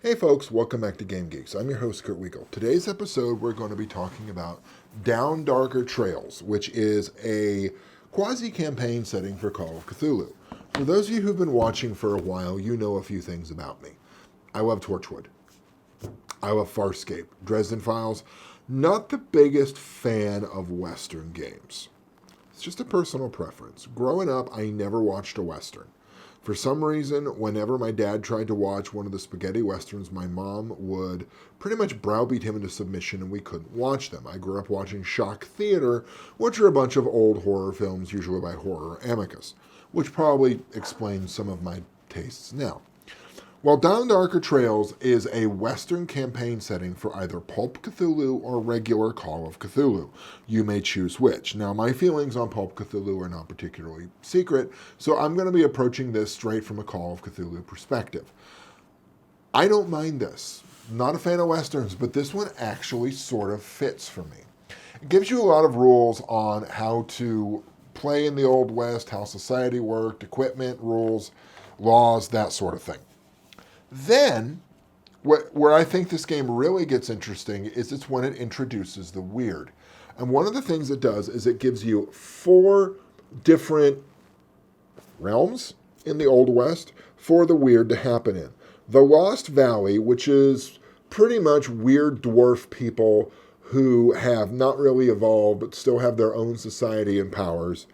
Hey folks, welcome back to Game Geeks. I'm your host, Kurt Wiegel. Today's episode, we're going to be talking about Down Darker Trails, which is a quasi-campaign setting for Call of Cthulhu. For those of you who've been watching for a while, you know a few things about me. I love Torchwood. I love Farscape. Dresden Files. Not the biggest fan of Western games. It's just a personal preference. Growing up, I never watched a Western. For some reason, whenever my dad tried to watch one of the spaghetti westerns, my mom would pretty much browbeat him into submission and we couldn't watch them. I grew up watching shock theater, which are a bunch of old horror films, usually by Horror Amicus, which probably explains some of my tastes now. Well, Down Darker Trails is a Western campaign setting for either Pulp Cthulhu or regular Call of Cthulhu. You may choose which. Now, my feelings on Pulp Cthulhu are not particularly secret, so I'm going to be approaching this straight from a Call of Cthulhu perspective. I don't mind this. Not a fan of Westerns, but this one actually sort of fits for me. It gives you a lot of rules on how to play in the Old West, how society worked, equipment, rules, laws, that sort of thing. Then, where I think this game really gets interesting is it's when it introduces the weird. And one of the things it does is it gives you 4 different realms in the Old West for the weird to happen in. The Lost Valley, which is pretty much weird dwarf people who have not really evolved but still have their own society and powers.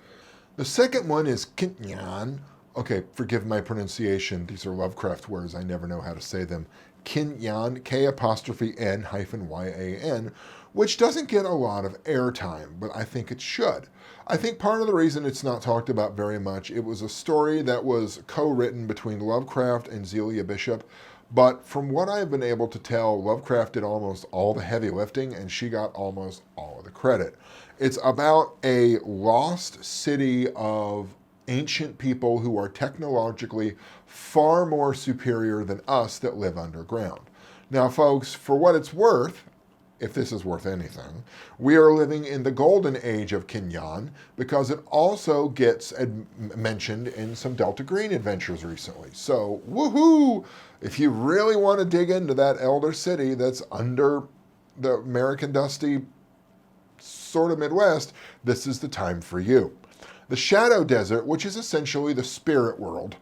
The second one is Kinyan. Okay, forgive my pronunciation. These are Lovecraft words. I never know how to say them. Kinyan, K''N-Y-A-N, which doesn't get a lot of airtime, but I think it should. I think part of the reason it's not talked about very much, it was a story that was co-written between Lovecraft and Zelia Bishop, but from what I've been able to tell, Lovecraft did almost all the heavy lifting, and she got almost all of the credit. It's about a lost city of ancient people who are technologically far more superior than us that live underground. Now, folks, for what it's worth, if this is worth anything, we are living in the golden age of Kinyan because it also gets mentioned in some Delta Green adventures recently. So, woohoo! If you really want to dig into that elder city that's under the American dusty sort of Midwest, this is the time for you. The Shadow Desert, which is essentially the spirit world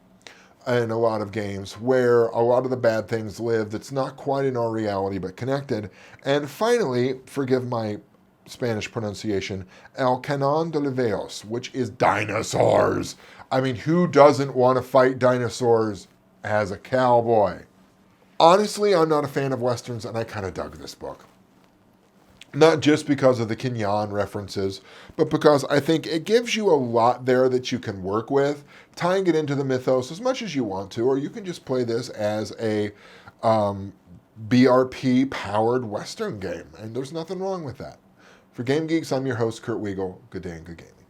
in a lot of games, where a lot of the bad things live that's not quite in our reality but connected. And finally, forgive my Spanish pronunciation, El Canon de Leveos, which is dinosaurs. I mean, who doesn't want to fight dinosaurs as a cowboy? Honestly, I'm not a fan of Westerns, and I kind of dug this book. Not just because of the Kinyan references, but because I think it gives you a lot there that you can work with, tying it into the mythos as much as you want to, or you can just play this as a BRP-powered Western game, and there's nothing wrong with that. For Game Geeks, I'm your host, Kurt Wiegel. Good day and good gaming.